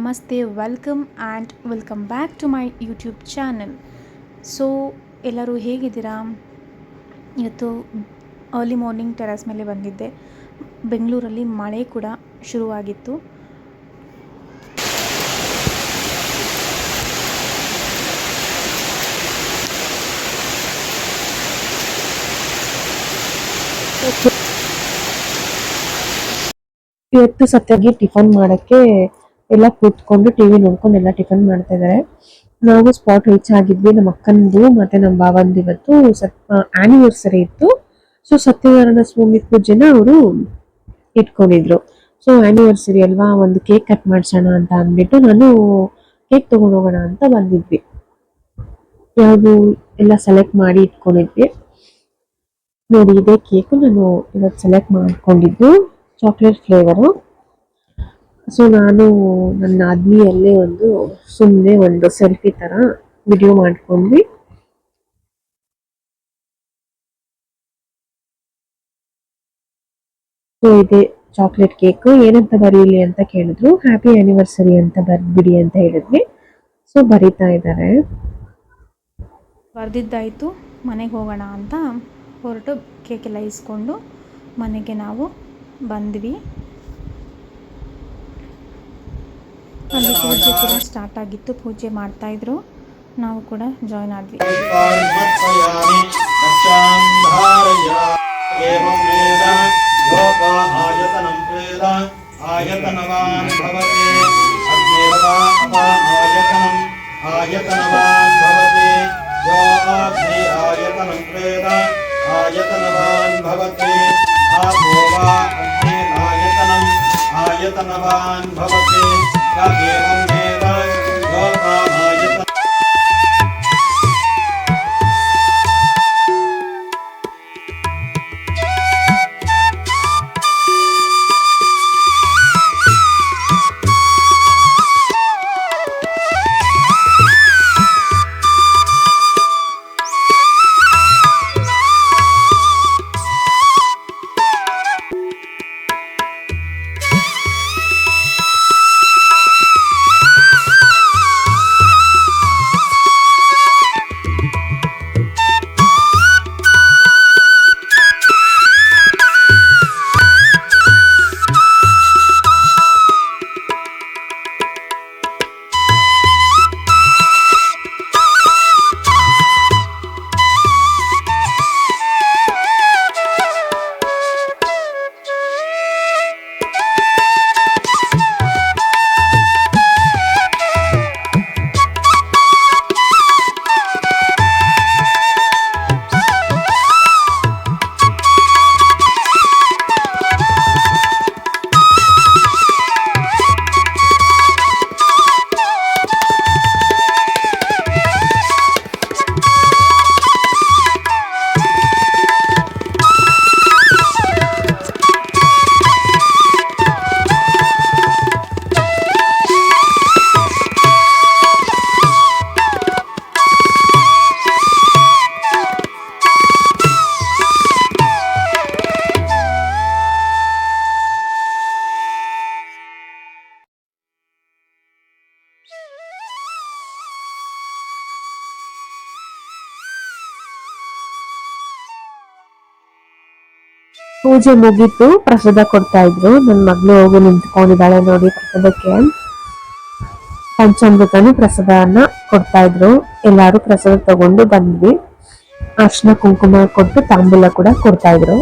ನಮಸ್ತೆ, welcome back to my YouTube channel. So ಎಲ್ಲರೂ ಹೇಗಿದ್ದೀರಾ? ಇವತ್ತು ಅರ್ಲಿ ಮಾರ್ನಿಂಗ್ ಟೆರಸ್ ಮೇಲೆ ಬಂದಿದ್ದೆ. ಬೆಂಗಳೂರಲ್ಲಿ ಮಳೆ ಕೂಡ ಶುರುವಾಗಿತ್ತು. ಇವತ್ತು ಸತ್ಯಾಗಿ ಟಿಫನ್ ಮಾಡಕ್ಕೆ ಎಲ್ಲ ಕೂತ್ಕೊಂಡು ಟಿವಿ ನೋಡ್ಕೊಂಡು ಎಲ್ಲ ಟಿಫನ್ ಮಾಡ್ತಾ ಇದ್ದಾರೆ. ನಾವು ಸ್ಪಾಟ್ ರೀಚ್ ಆಗಿದ್ವಿ. ನಮ್ಮ ಅಕ್ಕಂದು ಮತ್ತೆ ನಮ್ಮ ಬಾವಂದು ಇವತ್ತು ಆನಿವರ್ಸರಿ ಇತ್ತು. ಸೊ ಸತ್ಯನಾರಾಯಣ ಸ್ವಾಮಿ ಪೂಜೆನ ಅವರು ಇಟ್ಕೊಂಡಿದ್ರು. ಸೊ ಆನಿವರ್ಸರಿ ಅಲ್ವಾ, ಒಂದು ಕೇಕ್ ಕಟ್ ಮಾಡ್ಸೋಣ ಅಂತ ಅಂದ್ಬಿಟ್ಟು ನಾನು ಕೇಕ್ ತಗೊಂಡು ಹೋಗೋಣ ಅಂತ ಬಂದಿದ್ವಿ. ಯಾವುದು ಎಲ್ಲ ಸೆಲೆಕ್ಟ್ ಮಾಡಿ ಇಟ್ಕೊಂಡಿದ್ವಿ. ನೋಡಿ, ಇದೇ ಕೇಕು ನಾನು ಇವತ್ತು ಸೆಲೆಕ್ಟ್ ಮಾಡ್ಕೊಂಡಿದ್ದು, ಚಾಕ್ಲೇಟ್ ಫ್ಲೇವರು. ಸೊ ನಾನು ನನ್ನ ಆದ್ಮಿಯಲ್ಲೇ ಸುಮ್ಮನೆ ಒಂದು ಸೆಲ್ಫಿ ತರ ವಿಡಿಯೋ ಮಾಡ್ಕೊಂಡ್ವಿ. ಸೊ ಇದೆ ಚಾಕ್ಲೇಟ್ ಕೇಕ್. ಏನಂತ ಬರೀಲಿ ಅಂತ ಕೇಳಿದ್ರು. ಹ್ಯಾಪಿ ಆನಿವರ್ಸರಿ ಅಂತ ಬರ್ಬಿಡಿ ಅಂತ ಹೇಳಿದ್ವಿ. ಸೊ ಬರೀತಾ ಇದ್ದಾರೆ. ಬರೆದಿದ್ದಾಯಿತು, ಮನೆಗೆ ಹೋಗೋಣ ಅಂತ ಹೊರಟು ಕೇಕೆಲ್ಲ ಇಸ್ಕೊಂಡು ಮನೆಗೆ ನಾವು ಬಂದ್ವಿ. ಅಲ್ಲಿ ಪೂಜೆ ಕೂಡ ಸ್ಟಾರ್ಟ್ ಆಗಿತ್ತು. ಪೂಜೆ ಮಾಡ್ತಾಯಿದ್ರು, ನಾವು ಕೂಡ ಜಾಯ್ನ್ ಆದ್ವಿ. आयतनवान् भवति आपो वा अग्निरायतनम् आयतनवान् भवति एवमेव लोकायतनम्. ಪೂಜೆ ಮುಗೀತು, ಪ್ರಸಾದ ಕೊಡ್ತಾ ಇದ್ರು. ನನ್ನ ಮಗಳು ಹೋಗಿ ನಿಂತ್ಕೊಂಡಿದ್ದಾಳೆ ನೋಡಿ ಪ್ರಸಾದಕ್ಕೆ. ಪಂಚಾಮೃತನು ಪ್ರಸಾದನ ಕೊಡ್ತಾ ಇದ್ರು. ಎಲ್ಲಾರು ಪ್ರಸಾದ ತಗೊಂಡು ಬಂದ್ವಿ. ಅರ್ಶಿನ ಕುಂಕುಮ ಕೊಟ್ಟು ತಾಂಬೂಲ ಕೂಡ ಕೊಡ್ತಾ ಇದ್ರು.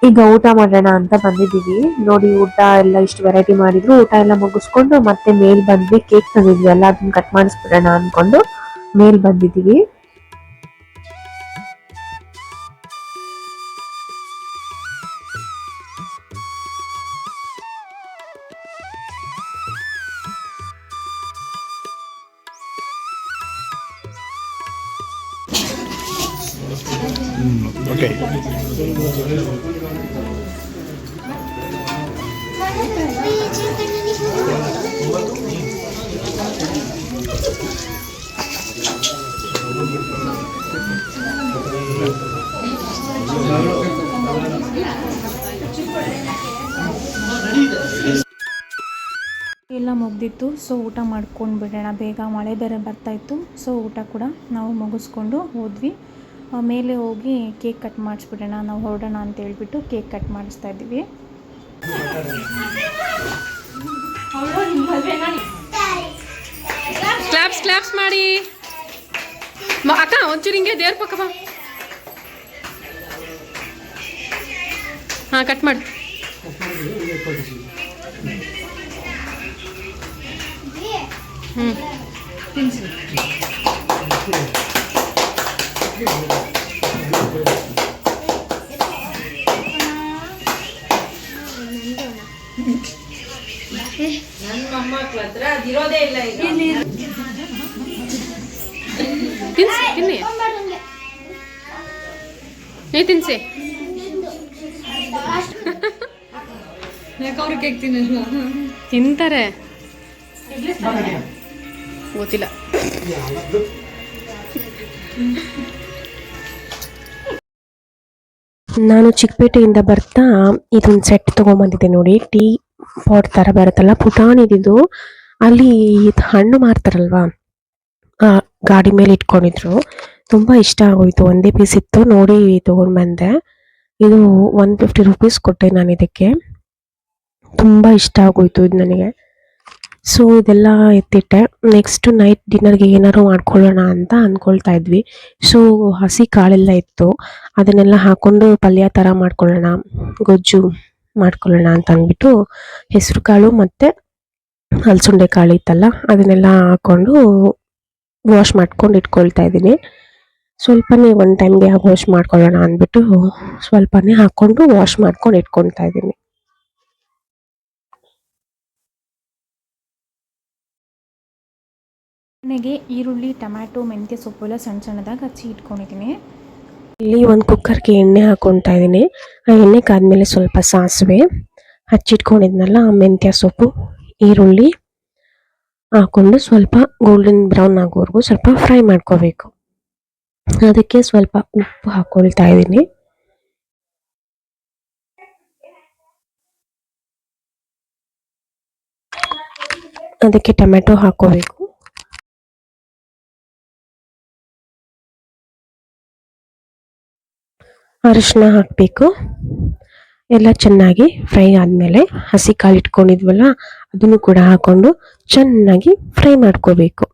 ಈಗ ಊಟ ಮಾಡೋಣ ಅಂತ ಬಂದಿದ್ದೀವಿ. ನೋಡಿ, ಊಟ ಎಲ್ಲ ಇಷ್ಟು ವೆರೈಟಿ ಮಾಡಿದ್ರು. ಊಟ ಎಲ್ಲ ಮುಗಿಸ್ಕೊಂಡು ಮತ್ತೆ ಮೇಲ್ ಬಂದ್ವಿ. ಕೇಕ್ ತಂದಿದ್ವಿ ಎಲ್ಲ, ಅದನ್ನ ಕಟ್ ಮಾಡಿಸ್ಬಿಡೋಣ ಅನ್ಕೊಂಡು ಮೇಲ್ ಬಂದಿದ್ದೀವಿ. Okay. ಎಲ್ಲ ಮುಗ್ದಿತ್ತು. ಸೊ ಊಟ ಮಾಡ್ಕೊಂಡು ಬಿಡೋಣ ಬೇಗ, ಮಳೆ ಬೇರೆ ಬರ್ತಾಯಿತ್ತು. ಸೊ ಊಟ ಕೂಡ ನಾವು ಮುಗಿಸ್ಕೊಂಡು ಹೋದ್ವಿ. ಮೇಲೆ ಹೋಗಿ ಕೇಕ್ ಕಟ್ ಮಾಡಿಸ್ಬಿಡೋಣ, ನಾವು ಹೊರಡೋಣ ಅಂತ ಹೇಳ್ಬಿಟ್ಟು ಕೇಕ್ ಕಟ್ ಮಾಡಿಸ್ತಾ ಇದ್ದೀವಿ. ಕ್ಲಾಪ್ಸ್ ಮಾಡಿ ಅಕ್ಕ, ಒಂಚೂರು ಹಿಂಗೆ ದೇವ್ರ ಪಕ್ಕ ಬಾ. ಹಾಂ, ಕಟ್ ಮಾಡಿ. ತಿನ್ನಿ ನೀ ತಿನ್ಸಿ. ತಿಂತಾರೆ, ಗೊತ್ತಿಲ್ಲ. ನಾನು ಚಿಕ್ಕಪೇಟೆಯಿಂದ ಬರ್ತಾ ಇದೊಂದು ಸೆಟ್ ತೊಗೊಂಬಂದಿದ್ದೆ ನೋಡಿ. ಟೀ ಪಾಟ್ ಥರ ಬರುತ್ತಲ್ಲ, ಪುಟಾಣಿದಿದು. ಅಲ್ಲಿ ಹಣ್ಣು ಮಾರ್ತಾರಲ್ವಾ, ಗಾಡಿ ಮೇಲೆ ಇಟ್ಕೊಂಡಿದ್ರು. ತುಂಬ ಇಷ್ಟ ಆಗೋಯ್ತು, ಒಂದೇ ಪೀಸ್ ಇತ್ತು ನೋಡಿ ತೊಗೊಂಡು ಬಂದೆ. ಇದು 150 ರೂಪೀಸ್ ಕೊಟ್ಟೆ ನಾನು ಇದಕ್ಕೆ. ತುಂಬ ಇಷ್ಟ ಆಗೋಯ್ತು ಇದು ನನಗೆ. ಸೊ ಇದೆಲ್ಲ ಎತ್ತಿಟ್ಟೆ. ನೆಕ್ಸ್ಟ್ ನೈಟ್ ಡಿನ್ನರ್ಗೆ ಏನಾದ್ರು ಮಾಡ್ಕೊಳ್ಳೋಣ ಅಂತ ಅಂದ್ಕೊಳ್ತಾ ಇದ್ವಿ. ಸೊ ಹಸಿ ಕಾಳೆಲ್ಲ ಇತ್ತು, ಅದನ್ನೆಲ್ಲ ಹಾಕ್ಕೊಂಡು ಪಲ್ಯ ಥರ ಮಾಡ್ಕೊಳ್ಳೋಣ, ಗೊಜ್ಜು ಮಾಡ್ಕೊಳ್ಳೋಣ ಅಂತ ಅಂದ್ಬಿಟ್ಟು ಹೆಸರು ಕಾಳು ಮತ್ತು ಹಲಸುಂಡೆ ಕಾಳು ಇತ್ತಲ್ಲ, ಅದನ್ನೆಲ್ಲ ಹಾಕ್ಕೊಂಡು ವಾಶ್ ಮಾಡ್ಕೊಂಡು ಇಟ್ಕೊಳ್ತಾ ಇದ್ದೀನಿ. ಸ್ವಲ್ಪನೇ ಒಂದು ಟೈಮ್ಗೆ ವಾಶ್ ಮಾಡ್ಕೊಳ್ಳೋಣ ಅಂದ್ಬಿಟ್ಟು ಸ್ವಲ್ಪನೇ ಹಾಕ್ಕೊಂಡು ವಾಶ್ ಮಾಡ್ಕೊಂಡು ಇಟ್ಕೊಳ್ತಾ ಇದ್ದೀನಿ. ನನಗೆ ಈರುಳ್ಳಿ, ಟೊಮ್ಯಾಟೊ, ಮೆಂತ್ಯ ಸೊಪ್ಪು ಎಲ್ಲ ಸಣ್ಣ ಸಣ್ಣದಾಗಿ ಹಚ್ಚಿ ಇಟ್ಕೊಂಡಿದ್ದೀನಿ. ಇಲ್ಲಿ ಒಂದು ಕುಕ್ಕರ್ಗೆ ಎಣ್ಣೆ ಹಾಕ್ಕೊಳ್ತಾ ಇದ್ದೀನಿ. ಆ ಎಣ್ಣೆ ಕಾದ್ಮೇಲೆ ಸ್ವಲ್ಪ ಸಾಸಿವೆ, ಹಚ್ಚಿಟ್ಕೊಂಡಿದ್ನಲ್ಲ ಮೆಂತ್ಯ ಸೊಪ್ಪು, ಈರುಳ್ಳಿ ಹಾಕ್ಕೊಂಡು ಸ್ವಲ್ಪ ಗೋಲ್ಡನ್ ಬ್ರೌನ್ ಆಗೋವರೆಗೂ ಸ್ವಲ್ಪ ಫ್ರೈ ಮಾಡ್ಕೋಬೇಕು. ಅದಕ್ಕೆ ಸ್ವಲ್ಪ ಉಪ್ಪು ಹಾಕ್ಕೊಳ್ತಾ ಇದ್ದೀನಿ. ಅದಕ್ಕೆ ಟೊಮೆಟೊ ಹಾಕ್ಕೋಬೇಕು. ಅರಿಶಿನ ಹಾಕಬೇಕು. ಎಲ್ಲ ಚೆನ್ನಾಗಿ ಫ್ರೈ ಆದಮೇಲೆ ಹಸಿ ಕಾಳು ಇಟ್ಕೊಂಡಿದ್ವಲ್ಲ ಅದನ್ನು ಕೂಡ ಹಾಕೊಂಡು ಚೆನ್ನಾಗಿ ಫ್ರೈ ಮಾಡ್ಕೋಬೇಕು.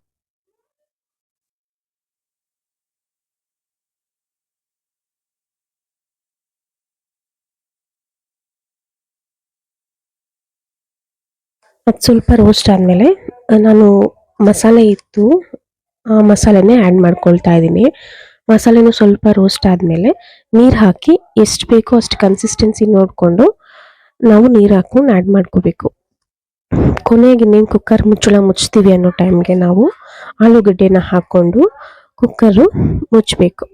ಅದು ಸ್ವಲ್ಪ ರೋಸ್ಟ್ ಆದಮೇಲೆ ನಾನು ಮಸಾಲೆ ಇತ್ತು, ಆ ಮಸಾಲೆನೇ ಆ್ಯಡ್ ಮಾಡ್ಕೊಳ್ತಾ ಇದ್ದೀನಿ. ಮಸಾಲೆನೂ ಸ್ವಲ್ಪ ರೋಸ್ಟ್ ಆದಮೇಲೆ ನೀರು ಹಾಕಿ ಎಷ್ಟು ಬೇಕೋ ಅಷ್ಟು ಕನ್ಸಿಸ್ಟೆನ್ಸಿ ನೋಡಿಕೊಂಡು ನಾವು ನೀರು ಹಾಕ್ಕೊಂಡು ಆ್ಯಡ್ ಮಾಡ್ಕೋಬೇಕು. ಕೊನೆಗೆ ಇನ್ನೇನು ಕುಕ್ಕರ್ ಮುಚ್ಚಳ ಮುಚ್ತೀವಿ ಅನ್ನೋ ಟೈಮ್ಗೆ ನಾವು ಆಲೂಗಡ್ಡೆನ ಹಾಕ್ಕೊಂಡು ಕುಕ್ಕರು ಮುಚ್ಚಬೇಕು.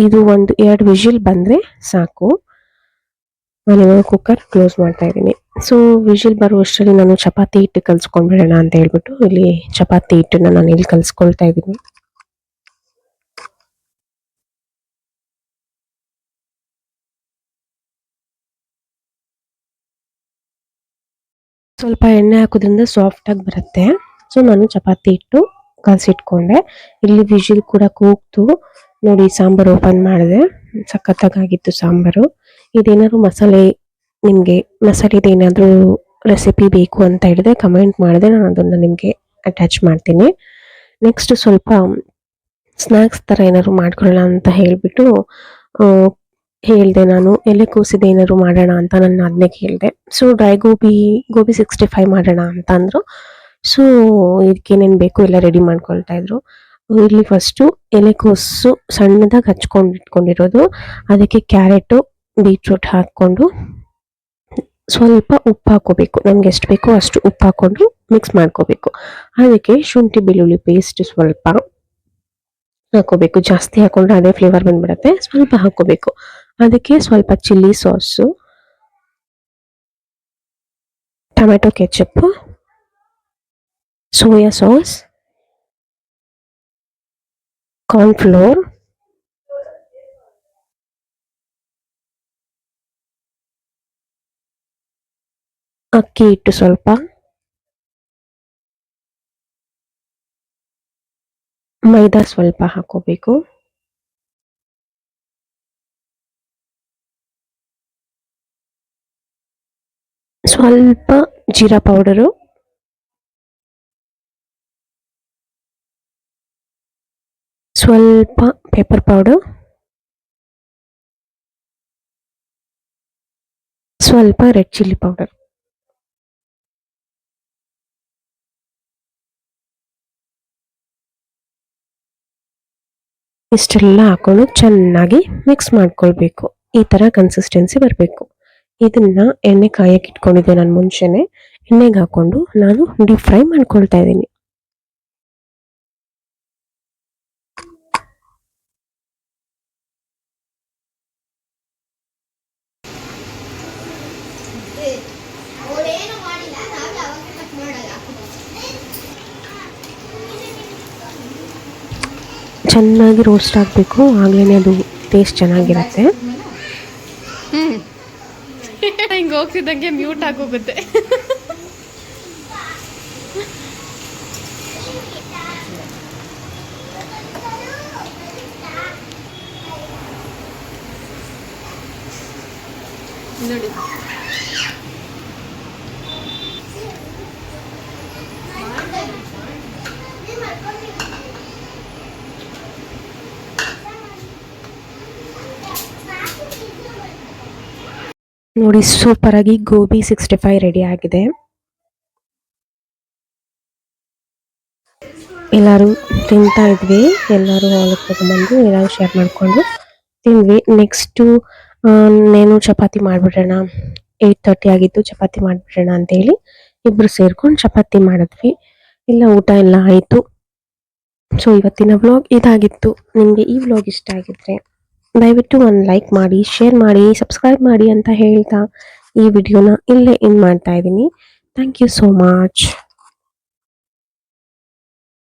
ಇದು 1-2 ವಿಷಿಲ್ ಬಂದರೆ ಸಾಕು. ನಾನು ಕುಕ್ಕರ್ ಕ್ಲೋಸ್ ಮಾಡ್ತಾ ಇದ್ದೀನಿ. ಸೊ ವಿಷಿಲ್ ಬರುವಷ್ಟರಲ್ಲಿ ನಾನು ಚಪಾತಿ ಹಿಟ್ಟು ಕಲಿಸ್ಕೊಂಡ್ಬಿಡೋಣ ಅಂತ ಹೇಳ್ಬಿಟ್ಟು ಇಲ್ಲಿ ಚಪಾತಿ ಹಿಟ್ಟನ್ನು ನಾನು ಇಲ್ಲಿ ಕಲಿಸ್ಕೊಳ್ತಾ ಇದ್ದೀನಿ. ಸ್ವಲ್ಪ ಎಣ್ಣೆ ಹಾಕೋದ್ರಿಂದ ಸಾಫ್ಟಾಗಿ ಬರುತ್ತೆ. ಸೊ ನಾನು ಚಪಾತಿ ಹಿಟ್ಟು ಕಲಸಿಟ್ಕೊಂಡೆ. ಇಲ್ಲಿ ವಿಷಿಲ್ ಕೂಡ ಕೂಗ್ತು ನೋಡಿ, ಸಾಂಬಾರು ಓಪನ್ ಮಾಡಿದೆ, ಸಖತ್ತಾಗಿತ್ತು ಸಾಂಬಾರು. ಇದೇನಾದ್ರು ನಿಮಗೆ ಮಸಾಲೆದೇನಾದರೂ ರೆಸಿಪಿ ಬೇಕು ಅಂತ ಹೇಳಿದ್ರೆ ಕಮೆಂಟ್ ಮಾಡಿದೆ, ನಾನು ಅದನ್ನು ನಿಮಗೆ ಅಟ್ಯಾಚ್ ಮಾಡ್ತೀನಿ. ನೆಕ್ಸ್ಟ್ ಸ್ವಲ್ಪ ಸ್ನ್ಯಾಕ್ಸ್ ಥರ ಏನಾದ್ರು ಮಾಡ್ಕೊಳ್ಳೋಣ ಅಂತ ಹೇಳಿಬಿಟ್ಟು ಹೇಳಿದೆ ನಾನು. ಎಲೆಕೋಸಿದೆ ಏನಾದ್ರು ಮಾಡೋಣ ಅಂತ ನನ್ನ ಅದನ್ನೇ ಕೇಳಿದೆ. ಸೊ ಡ್ರೈ ಗೋಬಿ 65 ಮಾಡೋಣ ಅಂತ ಅಂದರು. ಸೊ ಇದಕ್ಕೇನೇನು ಬೇಕು ಎಲ್ಲ ರೆಡಿ ಮಾಡ್ಕೊಳ್ತಾ ಇದ್ರು. ಇಲ್ಲಿ ಫಸ್ಟು ಎಲೆಕೋಸು ಸಣ್ಣದಾಗಿ ಹಚ್ಕೊಂಡು ಇಟ್ಕೊಂಡಿರೋದು, ಅದಕ್ಕೆ ಕ್ಯಾರೆಟು, ಬೀಟ್ರೂಟ್ ಹಾಕ್ಕೊಂಡು ಸ್ವಲ್ಪ ಉಪ್ಪು ಹಾಕೋಬೇಕು. ನಮ್ಗೆ ಎಷ್ಟು ಬೇಕೋ ಅಷ್ಟು ಉಪ್ಪು ಹಾಕ್ಕೊಂಡು ಮಿಕ್ಸ್ ಮಾಡ್ಕೋಬೇಕು. ಅದಕ್ಕೆ ಶುಂಠಿ ಬೆಳ್ಳುಳ್ಳಿ ಪೇಸ್ಟ್ ಸ್ವಲ್ಪ ಹಾಕೋಬೇಕು. ಜಾಸ್ತಿ ಹಾಕೊಂಡ್ರೆ ಅದೇ ಫ್ಲೇವರ್ ಬಂದ್ಬಿಡುತ್ತೆ, ಸ್ವಲ್ಪ ಹಾಕೋಬೇಕು. ಅದಕ್ಕೆ ಸ್ವಲ್ಪ chilli sauce, tomato ketchup, soya sauce, cornflour, ಅಕ್ಕಿ ಹಿಟ್ಟು ಸ್ವಲ್ಪ, ಮೈದಾ ಸ್ವಲ್ಪ ಹಾಕೋಬೇಕು, ಸ್ವಲ್ಪ ಜೀರಾ ಪೌಡರು, ಸ್ವಲ್ಪ ಪೆಪ್ಪರ್ ಪೌಡರ್, ಸ್ವಲ್ಪ ರೆಡ್ ಚಿಲ್ಲಿ ಪೌಡರ್. ಇಷ್ಟೆಲ್ಲ ಹಾಕೊಂಡು ಚೆನ್ನಾಗಿ ಮಿಕ್ಸ್ ಮಾಡ್ಕೊಳ್ಬೇಕು. ಈ ತರ ಕನ್ಸಿಸ್ಟೆನ್ಸಿ ಬರಬೇಕು. ಇದನ್ನ ಎಣ್ಣೆ ಕಾಯಕ್ಕೆ ಇಟ್ಕೊಂಡಿದ್ದೆ ನಾನು ಮುಂಚೆನೆ. ಎಣ್ಣೆಗೆ ಹಾಕೊಂಡು ನಾನು ಡೀಪ್ ಫ್ರೈ ಮಾಡ್ಕೊಳ್ತಾ ಇದ್ದೀನಿ. ಚೆನ್ನಾಗಿ ರೋಸ್ಟ್ ಆಗಬೇಕು, ಆಗ್ಲೇ ಅದು ಟೇಸ್ಟ್ ಚೆನ್ನಾಗಿರುತ್ತೆ. ಹಿಂಗೆ ಹೋಗ್ತಿದ್ದಂಗೆ ಮ್ಯೂಟ್ ಆಗೋಗುತ್ತೆ. ನೋಡಿ ನೋಡಿ ಸೂಪರ್ ಆಗಿ ಗೋಬಿ 65 ರೆಡಿ ಆಗಿದೆ. ಎಲ್ಲರೂ ತಿಂತಾ ಇದ್ವಿ, ಎಲ್ಲರೂ ಹೊಲಕ್ಕೆ ತಗೊಂಡ್ಬಂದು ಎಲ್ಲರೂ ಶೇರ್ ಮಾಡಿಕೊಂಡು ತಿಂದ್ವಿ. ನೆಕ್ಸ್ಟು ನೇನು ಚಪಾತಿ ಮಾಡಿಬಿಡೋಣ, 8:30 ಆಗಿತ್ತು, ಚಪಾತಿ ಮಾಡಿಬಿಡೋಣ ಅಂತೇಳಿ ಇಬ್ಬರು ಸೇರ್ಕೊಂಡು ಚಪಾತಿ ಮಾಡಿದ್ವಿ. ಎಲ್ಲ ಊಟ ಎಲ್ಲ ಆಯಿತು. ಸೊ ಇವತ್ತಿನ ವ್ಲಾಗ್ ಇದಾಗಿತ್ತು. ನಿಮಗೆ ಈ ವ್ಲಾಗ್ ಇಷ್ಟ ಆಗಿದ್ರೆ ದಯವಿಟ್ಟು ಒಂದು ಲೈಕ್ ಮಾಡಿ, ಶೇರ್ ಮಾಡಿ, ಸಬ್ಸ್ಕ್ರೈಬ್ ಮಾಡಿ ಅಂತ ಹೇಳ್ತಾ ಈ ವಿಡಿಯೋನ ಇಲ್ಲೇ ಎಂಡ್ ಮಾಡ್ತಾ ಇದ್ದೀನಿ. Thank you so much.